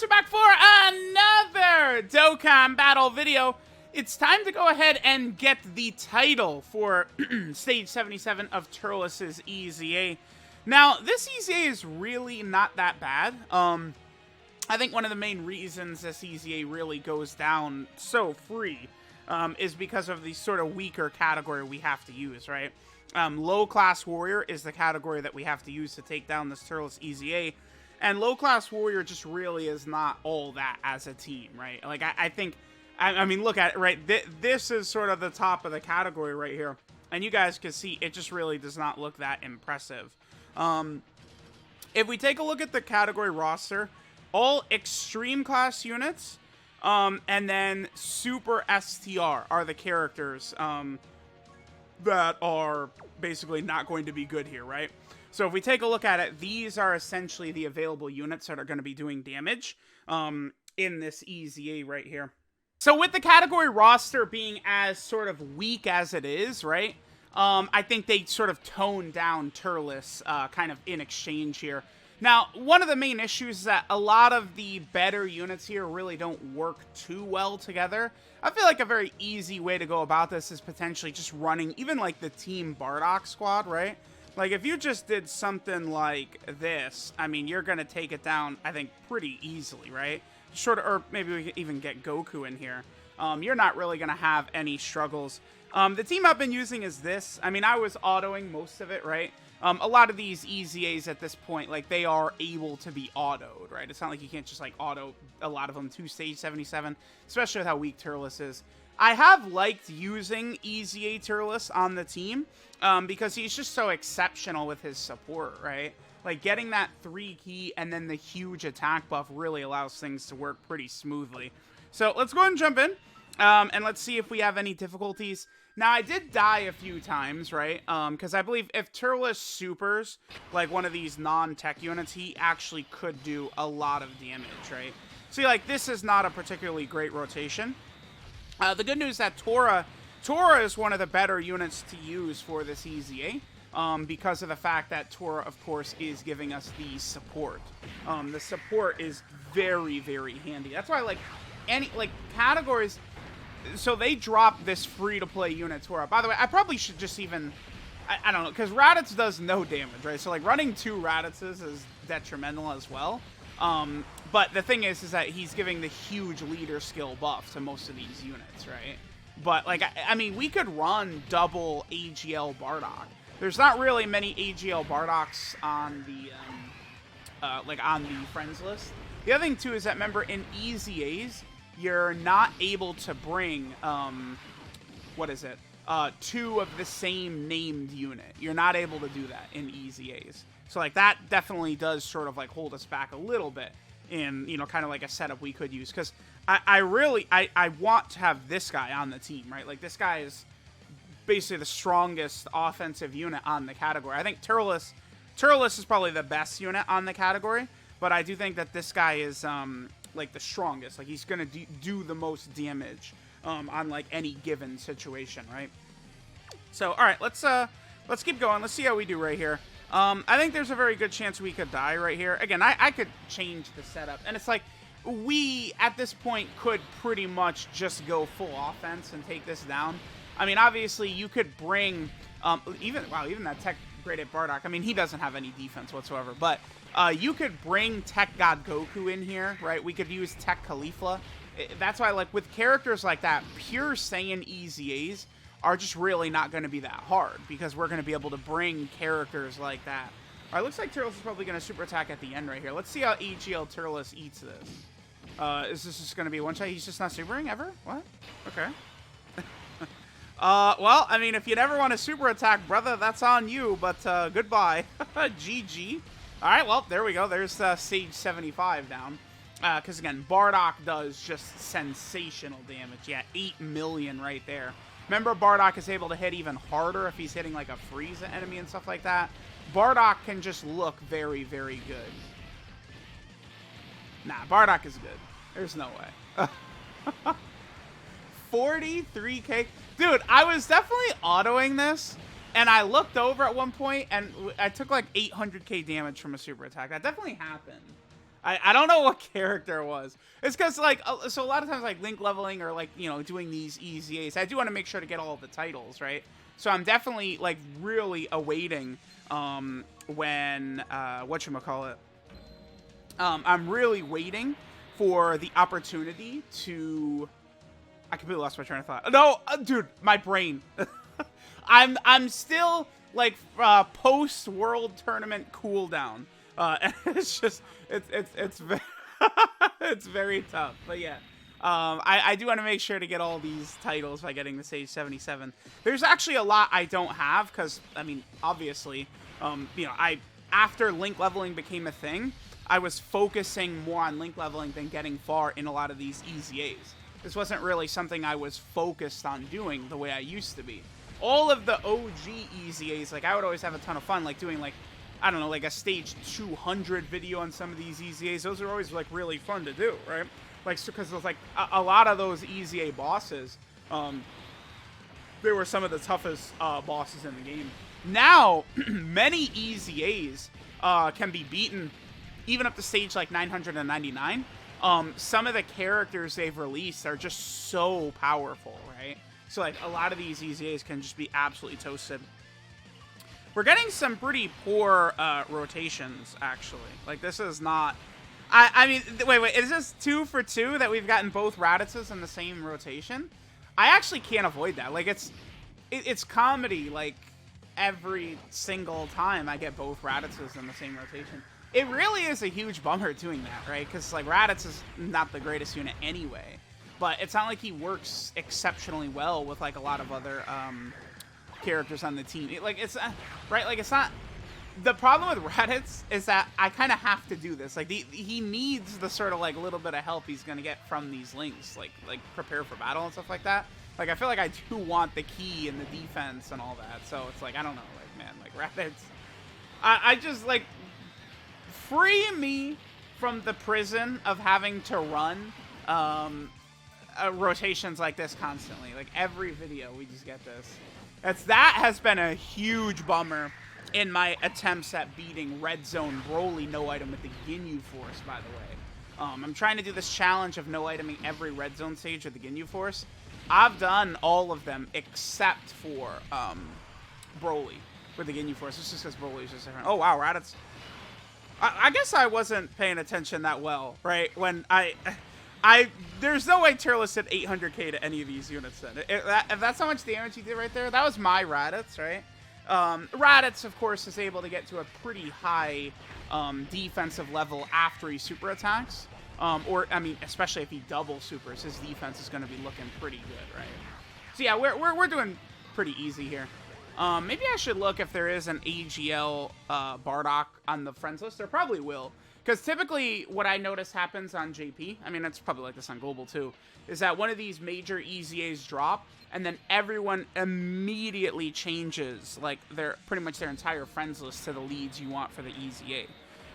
guys, we're back for another Dokkan battle video. It's time to go ahead and get the title for Stage 77 of Turles EZA. Now, this EZA is really not that bad. I think one of the main reasons this EZA really goes down so free is because of the sort of weaker category we have to use, right? Low-class warrior is the category that we have to use to take down this Turles EZA. And low-class warrior just really is not all that as a team, right? Like, I think, I mean, look at it, right? This is sort of the top of the category right here. And you guys can see it just really does not look that impressive. If we take a look at the category roster, all extreme class units, and then super STR are the characters that are basically not going to be good here, right? So if we take a look at it, these are essentially the available units that are going to be doing damage in this EZA right here. So with the category roster being as sort of weak as it is, right? I think they sort of toned down Turles kind of in exchange here. Now, one of the main issues is that a lot of the better units here really don't work too well together. I feel like a very easy way to go about this is potentially just running even like the Team Bardock squad, right? Like, if you just did something like this, I mean, you're going to take it down, I think, pretty easily, right? Or maybe we could even get Goku in here. You're not really going to have any struggles. The team I've been using is this. I mean, I was autoing most of it, right? A lot of these EZAs at this point, like, they are able to be autoed, right? It's not like you can't just, like, auto a lot of them to Stage 77, especially with how weak Turles is. I have liked using EZA Turles on the team because he's just so exceptional with his support, right? Like, getting that 3 key and then the huge attack buff really allows things to work pretty smoothly. So let's go ahead and jump in and let's see if we have any difficulties. Now, I did die a few times, right? Because I believe if Turles supers, like one of these non-tech units, he actually could do a lot of damage, right? See, like, this is not a particularly great rotation. The good news is that Tora is one of the better units to use for this EZA, because of the fact that Tora, of course, is giving us the support. The support is very, very handy. That's why, like, categories... So they drop this free-to-play unit, Tora. By the way, I probably should just even... I don't know, because Raditz does no damage, right? So, like, running 2 Raditzes is detrimental as well. But the thing is that he's giving the huge leader skill buff to most of these units, right? But, like, I mean, we could run double AGL Bardock. There's not really many AGL Bardocks on the, on the friends list. The other thing, too, is that, remember, in EZAs, you're not able to bring, 2 of the same named unit. You're not able to do that in EZAs. So, like, that definitely does sort of, like, hold us back a little bit in, you know, kind of like a setup we could use. Because I want to have this guy on the team, right? Like, this guy is basically the strongest offensive unit on the category. I think Turles is probably the best unit on the category. But I do think that this guy is, like, the strongest. Like, he's going to do the most damage on, like, any given situation, right? So, all right, let's keep going. Let's see how we do right here. I think there's a very good chance we could die right here. Again, I could change the setup. And it's like, we, at this point, could pretty much just go full offense and take this down. I mean, obviously, you could bring, even that Tech Great at Bardock. I mean, he doesn't have any defense whatsoever. But you could bring Tech God Goku in here, right? We could use Tech Caulifla. That's why, like, with characters like that, pure Saiyan EZAs are just really not going to be that hard because we're going to be able to bring characters like that. All right, looks like Turles is probably going to super attack at the end right here. Let's see how AGL Turles eats this. Is this just going to be a one-shot? He's just not supering ever? What? Okay. Well, I mean, if you never want to super attack, brother, that's on you, but goodbye. GG. All right, well, there we go. There's Stage 75 down. Because, again, Bardock does just sensational damage. Yeah, 8 million right there. Remember, Bardock is able to hit even harder if he's hitting, like, a Frieza enemy and stuff like that. Bardock can just look very, very good. Nah, Bardock is good. There's no way. 43k. Dude, I was definitely autoing this, and I looked over at one point, and I took, like, 800k damage from a super attack. That definitely happened. I don't know what character it was. It's because, like, so a lot of times, like, link leveling or, like, you know, doing these EZAs, I do want to make sure to get all of the titles, right? So I'm definitely, like, really awaiting, when, whatchamacallit, I'm really waiting for the opportunity to, I completely lost my train of thought. No, dude, my brain. I'm still, like, post-world tournament cooldown. And it's just, it's very, it's very tough. But yeah, I do want to make sure to get all these titles by getting the Stage 77. There's actually a lot I don't have because, I mean, obviously, you know, after link leveling became a thing, I was focusing more on link leveling than getting far in a lot of these EZAs. This wasn't really something I was focused on doing the way I used to be. All of the OG EZAs, like, I would always have a ton of fun, like, doing, like, I don't know, like a stage 200 video on some of these EZAs. Those are always, like, really fun to do, right? Like, because there's, like, a lot of those EZA bosses, they were some of the toughest bosses in the game. Now, many EZAs can be beaten even up to stage, like, 999. Some of the characters they've released are just so powerful, right? So, like, a lot of these EZAs can just be absolutely toasted. We're getting some pretty poor rotations, actually. Like, this is not... I mean, wait, is this 2 for 2 that we've gotten both Raditzes in the same rotation? I actually can't avoid that. Like, it's comedy, like, every single time I get both Raditzes in the same rotation. It really is a huge bummer doing that, right? Because, like, Raditz is not the greatest unit anyway. But it's not like he works exceptionally well with, like, a lot of other characters on the team. Like, it's right, like, it's not... The problem with Raditz is that I kind of have to do this. Like, he needs the sort of, like, little bit of help he's gonna get from these links, like prepare for battle and stuff like that. Like, I feel like I do want the key and the defense and all that. So it's like, I don't know, like, man, like, Raditz, I just, like, free me from the prison of having to run rotations like this constantly. Like, every video we just get this. That has been a huge bummer in my attempts at beating Red Zone Broly no item with the Ginyu Force, by the way. I'm trying to do this challenge of no iteming every Red Zone stage with the Ginyu Force. I've done all of them except for Broly with the Ginyu Force. It's just because Broly is just different. Oh wow, Raditz. I guess I wasn't paying attention that well, right? When there's no way Turles did 800k to any of these units then. If that's how much damage he did right there, that was my Raditz, right? Raditz, of course, is able to get to a pretty high defensive level after he super attacks. Or, I mean, especially if he double supers, his defense is going to be looking pretty good, right? So yeah, we're doing pretty easy here. Maybe I should look if there is an AGL Bardock on the friends list. There probably will. Because typically what I notice happens on JP, I mean, it's probably like this on Global too, is that one of these major EZAs drop, and then everyone immediately changes, like, pretty much their entire friends list to the leads you want for the EZA.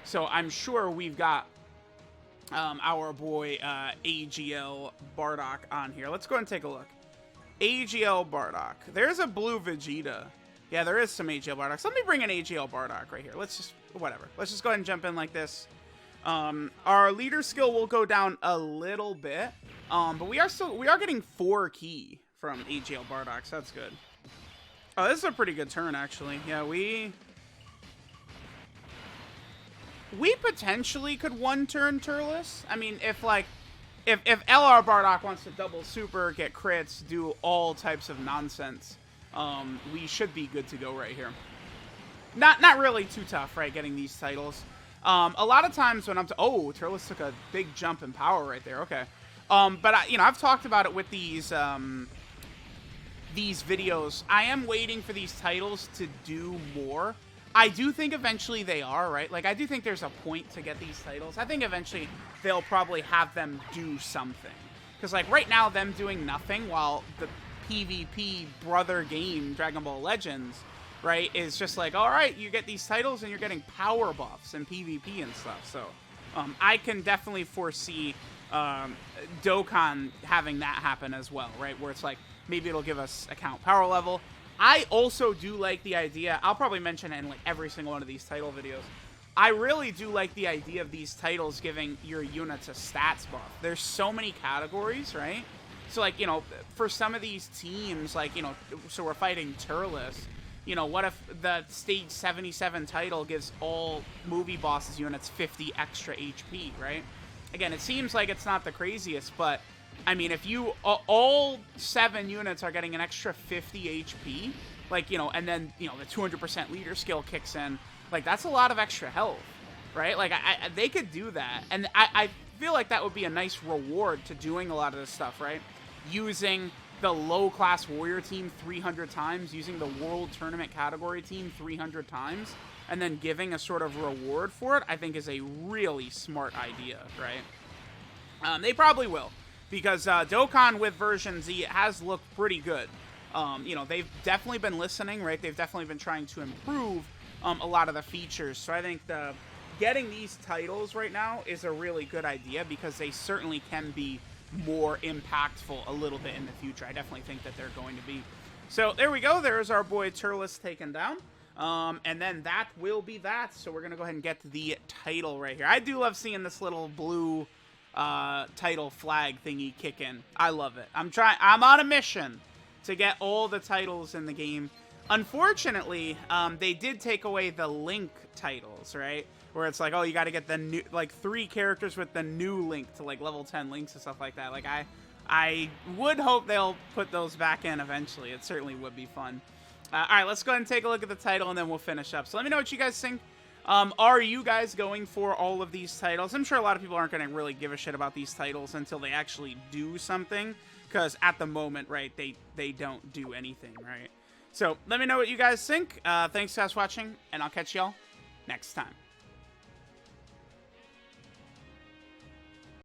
So I'm sure we've got our boy AGL Bardock on here. Let's go ahead and take a look. AGL Bardock. There's a blue Vegeta. Yeah, there is some AGL Bardocks. Let me bring an AGL Bardock right here. Let's just, whatever. Let's just go ahead and jump in like this. Our leader skill will go down a little bit, but we are getting 4 key from AGL Bardock, so that's good. Oh, this is a pretty good turn, actually. Yeah, we potentially could one-turn Turles. I mean, if LR Bardock wants to double super, get crits, do all types of nonsense, we should be good to go right here. Not really too tough, right, getting these titles. A lot of times when oh, Turles took a big jump in power right there. Okay. But I've talked about it with these videos. I am waiting for these titles to do more. I do think eventually they are, right? Like, I do think there's a point to get these titles. I think eventually they'll probably have them do something. Because, like, right now, them doing nothing while the PvP brother game, Dragon Ball Legends, right, is just like, all right, you get these titles and you're getting power buffs and PvP and stuff. So, I can definitely foresee Dokkan having that happen as well, right? Where it's like, maybe it'll give us account power level. I also do like the idea, I'll probably mention it in like every single one of these title videos, I really do like the idea of these titles giving your units a stats buff. There's so many categories, right? So, like, you know, for some of these teams, like, you know, so we're fighting Turles. You know, what if the Stage 77 title gives all movie bosses units 50 extra HP, right? Again, it seems like it's not the craziest, but, I mean, if you, all 7 units are getting an extra 50 HP, like, you know, and then, you know, the 200% leader skill kicks in, like, that's a lot of extra health, right? Like, they could do that, and I feel like that would be a nice reward to doing a lot of this stuff, right? Using the low-class warrior team 300 times, using the world tournament category team 300 times, and then giving a sort of reward for it, I think is a really smart idea, right? They probably will, because Dokkan with version Z has looked pretty good. You know, they've definitely been listening, right? They've definitely been trying to improve a lot of the features, so I think getting these titles right now is a really good idea, because they certainly can be more impactful a little bit in the future. I definitely think that they're going to be. So there we go. There's our boy Turles taken down. And then that will be that. So we're going to go ahead and get the title right here. I do love seeing this little blue title flag thingy kick in. I love it. I'm on a mission to get all the titles in the game. Unfortunately, they did take away the Link titles, right? Where it's like, oh, you got to get the new, like, 3 characters with the new Link to, like, level 10 links and stuff like that. Like, I would hope they'll put those back in eventually. It certainly would be fun. All right, let's go ahead and take a look at the title, and then we'll finish up. So let me know what you guys think. Are you guys going for all of these titles? I'm sure a lot of people aren't going to really give a shit about these titles until they actually do something, because at the moment, right, they don't do anything, right? So let me know what you guys think. Thanks guys for watching, and I'll catch y'all next time.